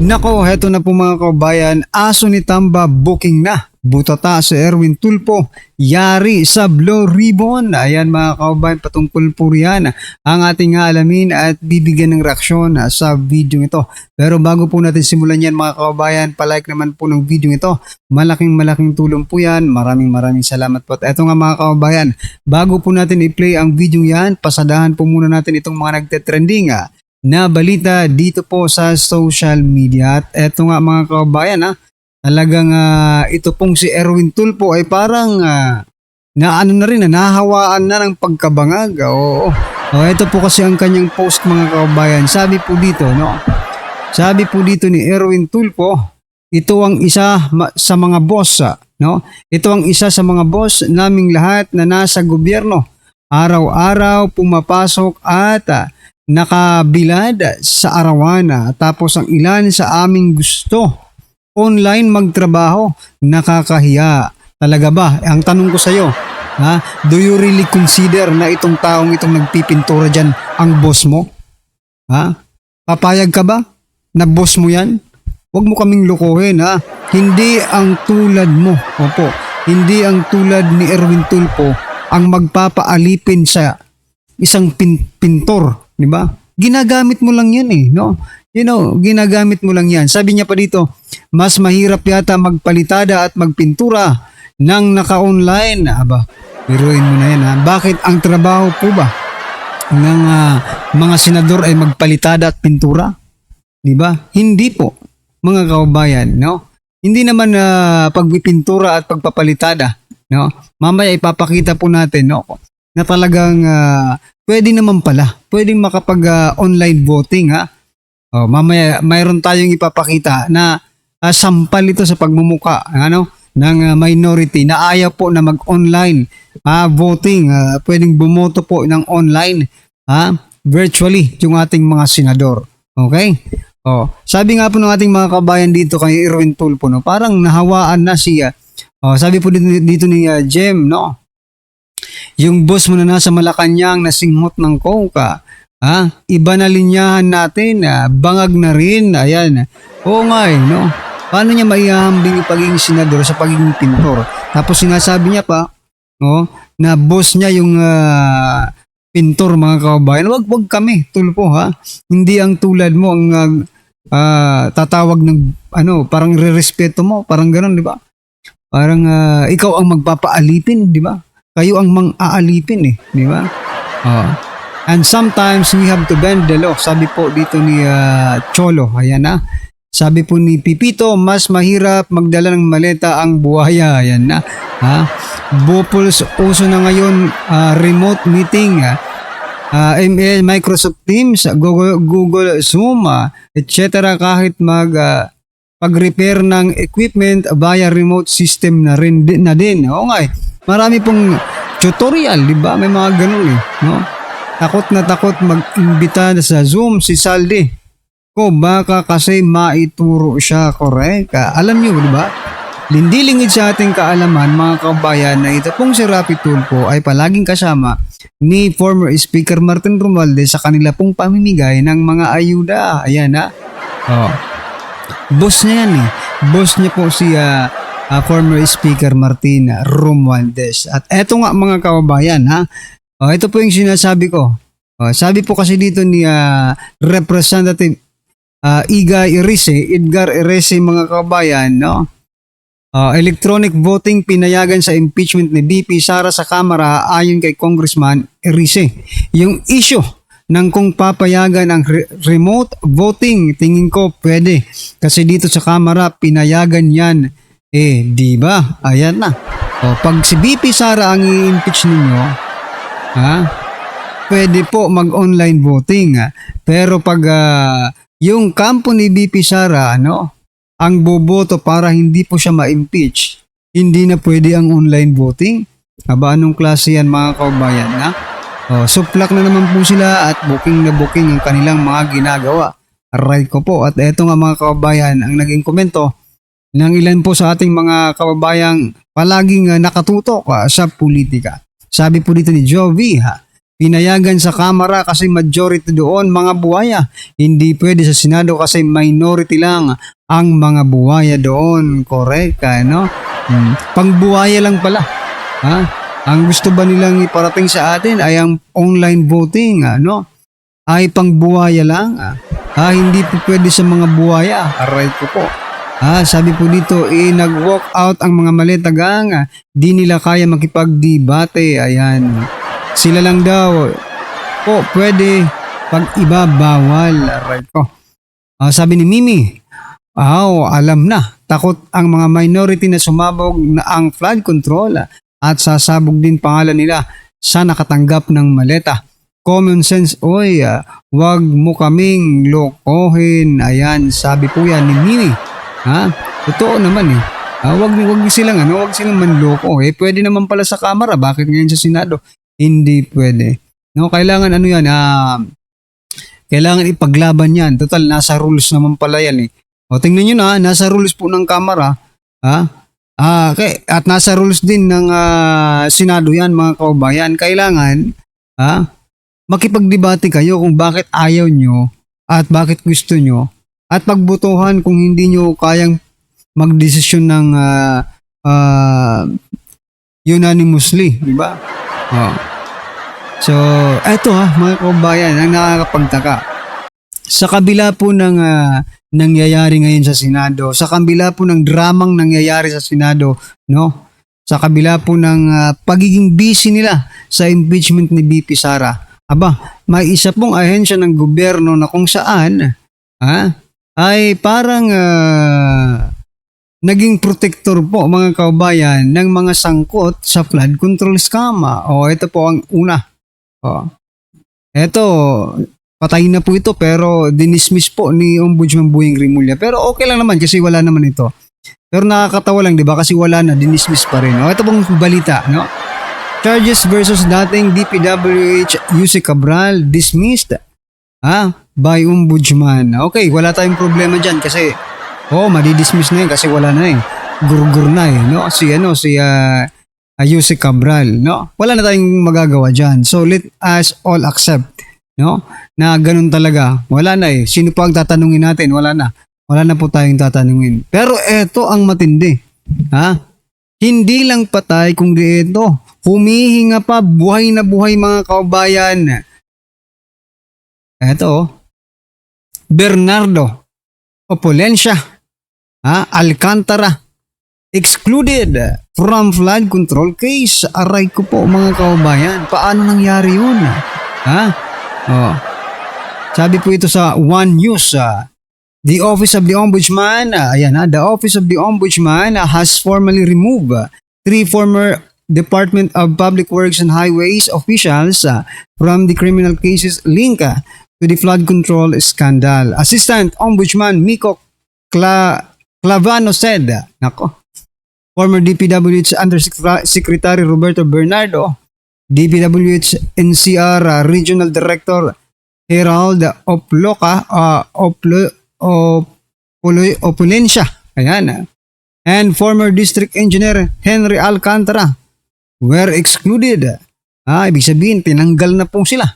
Nako, heto na po mga kabayan, aso ni Tamba booking na. Butata sa Erwin Tulfo, yari sa Blue Ribbon. Ayan mga kabayan, patungkol po riyan ang ating alamin at bibigyan ng reaksyon sa video ito. Pero bago po natin simulan yan mga kabayan, palike naman po ng video ito. Malaking tulong po yan. Maraming salamat po. At eto nga mga kabayan, bago po natin i-play ang video yan, pasadahan po muna natin itong mga nagte-trending na balita dito po sa social media. At eto nga mga kabayan talagang ito pong si Erwin Tulfo ay parang nahahawaan na ng pagkabangag. Oo. Ito po kasi ang kanyang post mga kabayan. Sabi po dito ni Erwin Tulfo, ito ang isa sa mga boss, Ito ang isa sa mga boss naming lahat na nasa gobyerno. Araw-araw pumapasok at nakabilad sa arawana. Tapos ang ilan sa aming gusto online magtrabaho, nakakahiya. Talaga ba? Ang tanong ko sa iyo, do you really consider na itong taong itong nagpipintura diyan ang boss mo? Papayag ka ba na boss mo 'yan? Huwag mo kaming lokohin, Hindi ang tulad mo. Opo, hindi ang tulad ni Erwin Tulfo ang magpapaalipin sa isang pintor, di ba? Ginagamit mo lang 'yan no? Ginagamit mo lang yan. Sabi niya pa dito, mas mahirap yata magpalitada at magpintura nang naka-online. Aba, biruin mo na yan Bakit ang trabaho po ba ng mga senador ay magpalitada at pintura? Diba? Hindi po, mga kababayan, no? Hindi naman pagpipintura at pagpapalitada, no? Mamaya ipapakita po natin, no? Na talagang pwede naman pala. Pwedeng makapag-online voting, mamaya mayroon tayong ipapakita na sampal ito sa pagmumuka ng minority na ayaw po na mag-online voting. Pwedeng bumoto po ng online virtually yung ating mga senador. Okay? Sabi nga po ng ating mga kabayan dito kay Erwin Tulfo, parang nahawaan na siya. Sabi po dito ni Jem, yung boss mo na nasa Malacanang na singhot ng coke, iba na linyahan natin, bangag na rin, ayan. Oo nga no? Paano niya maihahambing yung pagiging senador sa pagiging pintor? Tapos sinasabi niya pa, na boss niya yung pintor mga kababayan. Wag kami, Tulfo Hindi ang tulad mo ang tatawag ng parang rerespeto mo, parang gano'n, di ba? Parang ikaw ang magpapaalipin, di ba? Kayo ang mang-aalipin di ba? And sometimes we have to bend the law. Sabi po dito ni Cholo. Ayan Sabi po ni Pipito, mas mahirap magdala ng maleta ang buhaya. Ayan Bopols, uso na ngayon remote meeting. ML, Microsoft Teams, Google Zoom, etc. Kahit pag-repair ng equipment via remote system na din. Oo nga Marami pong tutorial, di ba? May mga ganun no? Takot na takot mag-imbita sa Zoom si Saldi. Baka kasi maituro siya, correct? Alam niyo, di ba? Lindilingid sa ating kaalaman, mga kabayan, na ito pong si Rapi Tulfo ay palaging kasama ni former Speaker Martin Romualdez sa kanila pong pamimigay ng mga ayuda. Ayan Boss niya yan Boss niya po si former Speaker Martin Romualdez. At eto nga mga kababayan ito po yung sinasabi ko. Sabi po kasi dito ni Representative Edgar Erese mga kababayan, electronic voting pinayagan sa impeachment ni VP Sara sa Kamara ayon kay Congressman Erese. Yung issue ng kung papayagan ang remote voting, tingin ko pwede. Kasi dito sa Kamara pinayagan yan. Di ba? Ayan na. Pag si VP Sara ang i-impeach ninyo, pwede po mag-online voting. Pero pag yung kampo ni VP Sara, ang boboto para hindi po siya ma-impeach, hindi na pwede ang online voting. Anong klase yan mga kabayan? Suplak na naman po sila at booking na booking ang kanilang mga ginagawa. Aray ko po. At eto nga mga kababayan, ang naging komento ng ilan po sa ating mga kababayang palaging nakatutok sa politika. Sabi po dito ni Jovi, pinayagan sa Kamara kasi majority doon mga buhaya. Hindi pwede sa Senado kasi minority lang ang mga buhaya doon. Correct, no? Pangbuhaya lang pala. Ha? Ang gusto ba nilang iparating sa atin ay ang online voting, no? Ay pangbuhaya lang. Hindi po pwede sa mga buhaya. Aray ko po. Sabi po dito, nag-walk out ang mga maletagang, di nila kaya makipagdebate. Ayan. Sila lang daw po pwede pag iba bawal. Aray ko. Sabi ni Mimi, alam na. Takot ang mga minority na sumabog na ang flood control at sasabog din pangalan nila sa nakatanggap ng maleta. Common sense, wag mo kaming lokohin. Ayan, sabi po yan ni Mimi. Totoo naman eh. Wag silang manloko. Pwede naman pala sa Kamara, bakit ngayon sa Senado? Hindi pwede. No, kailangan kailangan ipaglaban yan. Total, nasa rules naman pala yan eh. Tingnan nyo na, nasa rules po ng Kamara. At nasa rules din ng Senado yan, mga kaubayan. Kailangan, makipagdebate kayo kung bakit ayaw nyo at bakit gusto nyo. At pagbutuhan kung hindi nyo kayang magdesisyon ng unanimously. Diba? So, eto mga kaubayan, ang nakakapagtaka. Sa kabila po ng nangyayari ngayon sa Senado, sa kabila po ng dramang nangyayari sa Senado, no? Sa kabila po ng pagiging busy nila sa impeachment ni BP Sara, may isa pong ahensya ng gobyerno na kung saan ay parang naging protector po mga kaubayan ng mga sangkot sa flood control scam. Ito po ang una. Ito, patay na po ito pero dinismiss po ni Ombudsman Boying Rimulya. Pero okay lang naman kasi wala naman ito. Pero nakakatawa lang, di ba? Kasi wala na, dinismiss pa rin. Ito pong balita, no? Charges versus dating DPWH Yusek Cabral dismissed by Ombudsman. Okay, wala tayong problema dyan kasi madidismiss na yun kasi wala na Gurgur na no? Si Yusek Cabral, no? Wala na tayong magagawa dyan. So let us all accept, no? Na ganun talaga. Wala na Sino pa ang tatanungin natin? Wala na. Wala na po tayong tatanungin. Pero eto ang matindi. Hindi lang patay kung di ito. Humihinga pa, buhay na buhay mga kaubayan. Eto, Bernardo Opulencia, Alcantara, excluded from flood control case. Aray ko po mga kaubayan. Paano nangyari yun? Sabi po ito sa One News. The Office of the Ombudsman, the Office of the Ombudsman has formally removed 3 former Department of Public Works and Highways officials from the criminal cases linked to the flood control scandal. Assistant Ombudsman Miko Clavano said, former DPWH Undersecretary Roberto Bernardo, DPWH NCR Regional Director Herald Opulencia, and former District Engineer Henry Alcantara were excluded. Ibig sabihin, tinanggal na po sila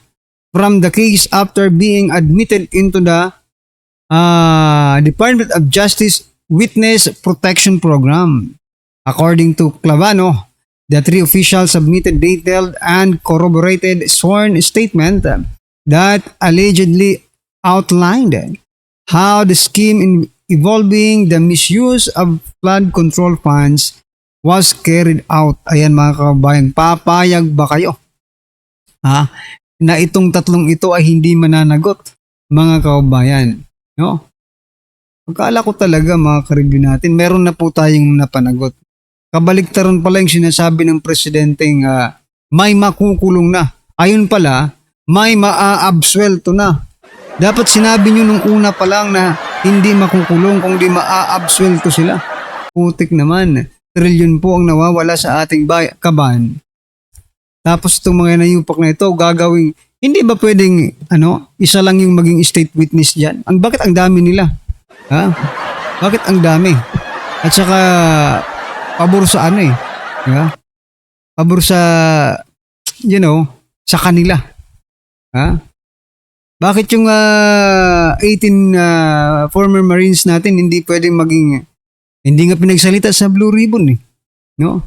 from the case after being admitted into the Department of Justice Witness Protection Program. According to Clavano, the 3 officials submitted detailed and corroborated sworn statement that allegedly outlined how the scheme involving the misuse of flood control funds was carried out. Ayan mga kababayan, papayag ba kayo na itong tatlong ito ay hindi mananagot mga kababayan? No? Pagkala ko talaga mga ka-review natin, meron na po tayong napanagot. Kabaliktaran pala yung sinasabi ng presidenteng may makukulong na. Ayun pala, may maa-absuelto na. Dapat sinabi nyo nung una pa lang na hindi makukulong kung di maa-absuelto sila. Putik naman. Trilyon po ang nawawala sa ating kaban. Tapos itong mga nayupak na ito, gagawing, hindi ba pwedeng, isa lang yung maging state witness dyan? Bakit ang dami nila? Bakit ang dami? At saka, pabor sa pabor sa, sa kanila. Ha? Bakit yung 18 former Marines natin hindi pwedeng hindi nga pinagsalita sa Blue Ribbon eh. No?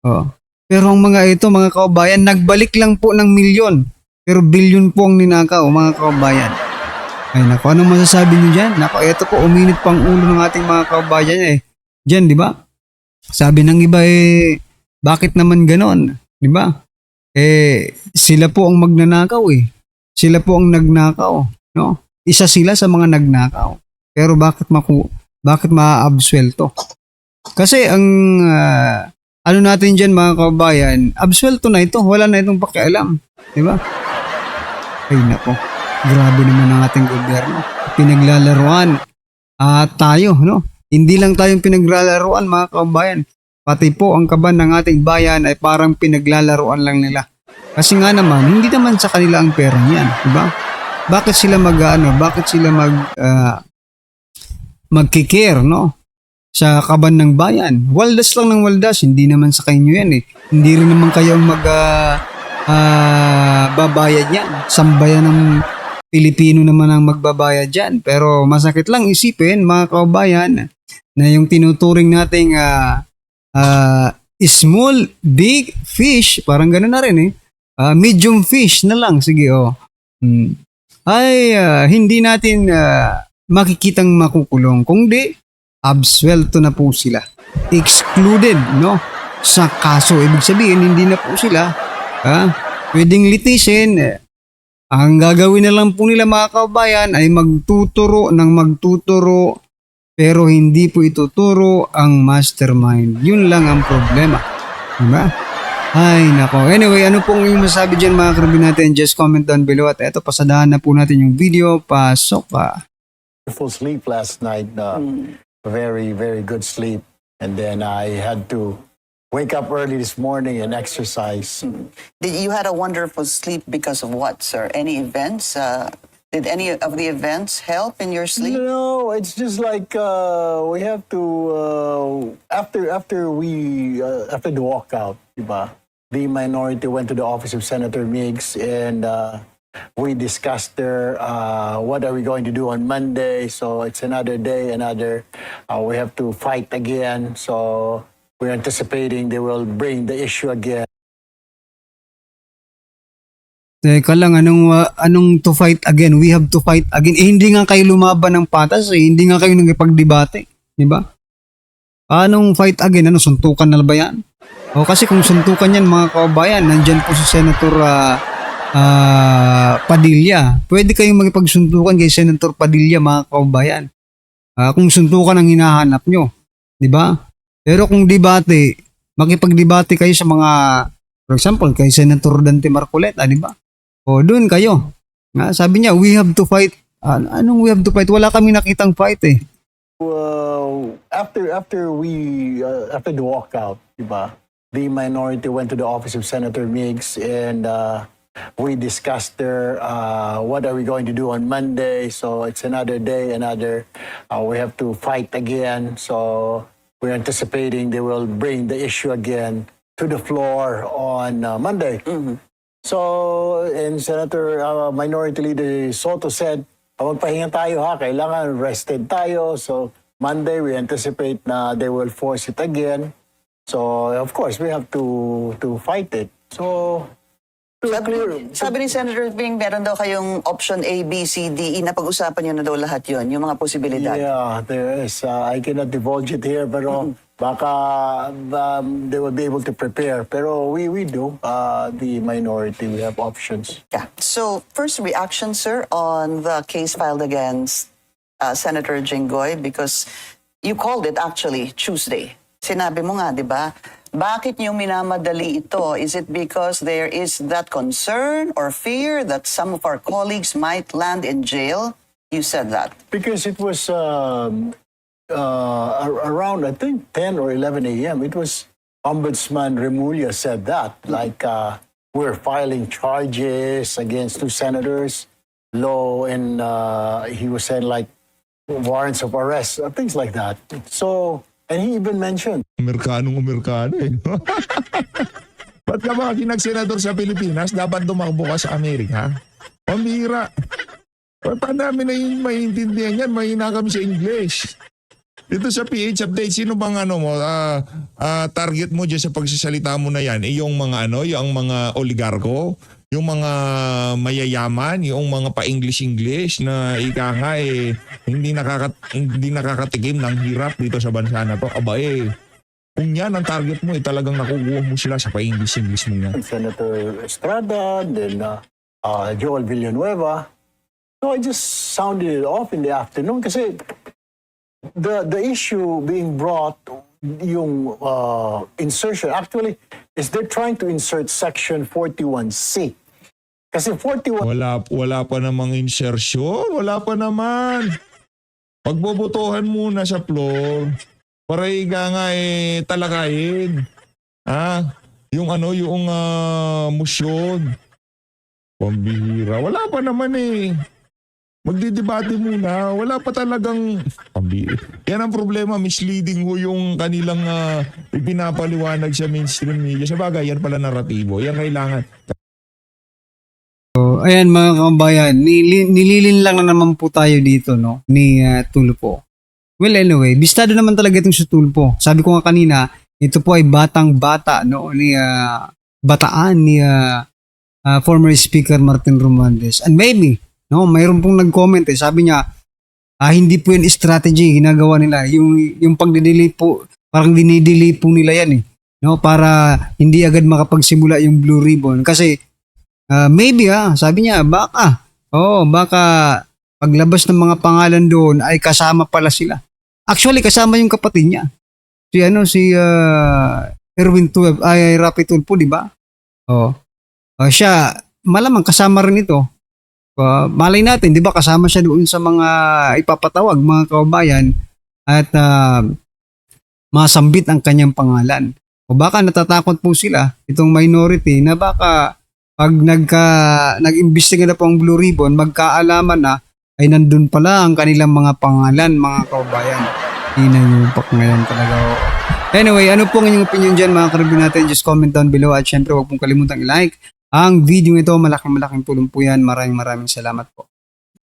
Oh. Pero ang mga ito, mga kababayan, nagbalik lang po ng milyon. Pero bilyon po ang ninakaw, mga kababayan. Ay nako, anong masasabi niyo dyan? Nako, ito po, uminit pang ulo ng ating mga kababayan eh. Diyan, di ba? Sabi ng iba eh, bakit naman ganon? Di ba? Sila po ang magnanakaw eh. Sila po ang nagnakaw, no? Isa sila sa mga nagnakaw. Pero bakit maaabsuelto? Kasi ang ano natin diyan mga kababayan, absuelto na ito, wala na itong pakialam, di ba? Ay nako, grabe naman ang ating gobyerno. Pinaglalaruan tayo, no? Hindi lang tayong pinaglalaruan mga kababayan, pati po ang kaban ng ating bayan ay parang pinaglalaruan lang nila. Kasi nga naman, hindi naman sa kanila ang pera niyan, di ba? Bakit sila magkikare, no? Sa kaban ng bayan. Waldas lang ng waldas, hindi naman sa kanyo yan eh. Hindi rin naman kayo babayad yan. Sambayan ng Pilipino naman ang magbabayad yan. Pero masakit lang isipin mga kababayan na yung tinuturing nating small, big fish, parang gano'n na rin eh. Medium fish na lang, sige oh. Hindi natin makikitang makukulong. Kung di, absuelto na po sila. Excluded, no? Sa kaso, ibig sabihin, hindi na po sila pwedeng litisin. Ang gagawin na lang po nila mga kababayan ay magtuturo pero hindi po ituturo ang mastermind. Yun lang ang problema. Diba? Ay, nako. Anyway, ano pong yung masabi dyan mga karabin natin? Just comment down below. At eto, pasadahan na po natin yung video. Pasok pa. Full sleep last night. Very, very good sleep. And then I had to wake up early this morning and exercise. You had a wonderful sleep because of what, sir? Any events? Did any of the events help in your sleep? No, it's just like we have to after the walkout, diba? The minority went to the office of Senator Meigs and we discussed there what are we going to do on Monday. So it's another day, we have to fight again. So we're anticipating they will bring the issue again. Teka lang, anong to fight again? We have to fight again. Hindi nga kayo lumaban ng patas eh. Hindi nga kayo nagpagdebate. Di ba? Anong fight again? Suntukan na ba yan? O kasi kung suntukan yan mga kababayan, nandyan po si Senator Padilla. Pwede kayong magpagsuntukan kay Senator Padilla mga kababayan. Kung suntukan ang hinahanap nyo. Di ba? Pero kung debate, makipagdebate kayo sa mga, for example, kay Senator Dante Marcoleta, di ba? O doon kayo. Sabi niya, we have to fight. Anong we have to fight? Wala kami nakitang fight eh. After the walkout, diba? The minority went to the office of Senator Meigs and we discussed there what are we going to do on Monday. So it's another day, we have to fight again. So we're anticipating they will bring the issue again to the floor on Monday. Mm-hmm. So, and Senator Minority Leader Soto said, magpahinga tayo ha, kailangan rested tayo. So, Monday, we anticipate na they will force it again. So, of course, we have to fight it. So, sabi ni Senator Ping, meron daw kayong option A, B, C, D, E, na pag-usapan nyo na daw lahat yon, yung mga posibilidad. Yeah, there is. I cannot divulge it here, pero baka they will be able to prepare. Pero we do, the minority, we have options. Yeah. So, first reaction, sir, on the case filed against Senator Jinggoy, because you called it actually Tuesday. Sinabi mo nga, di ba? Bakit niyo minamadali ito? Is it because there is that concern or fear that some of our colleagues might land in jail? You said that. Because it was around, I think, 10 or 11 a.m. It was Ombudsman Remulla said that. Like, we're filing charges against 2 senators, and he was saying, like, warrants of arrest, things like that. So, and he even mentioned. Amerikano eh. Ba't ka ba nag-senador sa Pilipinas? Dapat tumakbo ka sa Amerika? Pambira. Paano namin na yung maintindihan yan? Mahina kami sa English. Dito sa PH Update, sino bang target mo dyan sa pagsasalita mo na yan? Yung mga yung mga oligarko? Yung mga mayayaman? Yung mga pa-English-English na ika nga hindi nakakatikim ng hirap dito sa bansa na to? Aba kung yan ang target mo, talagang nakukuha mo sila sa pa-English-English mo yan. Senator Estrada, then Joel Villanueva. So I just sounded it off in the afternoon kasi the issue being brought, yung insertion, actually, is they're trying to insert Section 41C. Kasi 41... Wala pa namang insertion. Wala pa naman. Pagbobotohan muna sa floor para nga talakayin. Yung motion. Pambihira. Wala pa naman Magdidebate muna. Wala pa talagang pambihira. Yan ang problema. Misleading ho yung kanilang ipinapaliwanag sa mainstream media. Sa bagay, yan pala naratibo. Yan kailangan. So, ayan mga kabayan, nililin lang na naman po tayo dito, no, ni Tulfo. Well, anyway, bistado naman talaga itong si Tulfo. Sabi ko nga kanina, ito po ay batang-bata, no, bataan ni former Speaker Martin Romualdez. And maybe, no, mayroon pong nag-comment sabi niya, hindi po yan strategy ginagawa nila. Yung pagdidelay po, parang dinidelay po nila yan no, para hindi agad makapagsimula yung Blue Ribbon. Kasi maybe sabi niya, baka paglabas ng mga pangalan doon ay kasama pala sila. Actually, kasama yung kapatid niya. Si Erwin Tulfo, ay Rapi Tulfo, di ba? Siya, malamang kasama rin ito. Malay natin, di ba, kasama siya doon sa mga ipapatawag, mga kababayan, at masambit ang kanyang pangalan. O baka natatakot po sila, itong minority, na baka pag nag-imbestiga na po ang Blue Ribbon, magkaalaman na ay nandun pala ang kanilang mga pangalan, mga kababayan. Hinayupak ngayon talaga. Anyway, ano po ang inyong opinion dyan, mga karibin natin? Just comment down below at syempre huwag pong kalimutang i-like ang video ito. Malaking tulong po yan. Maraming salamat po.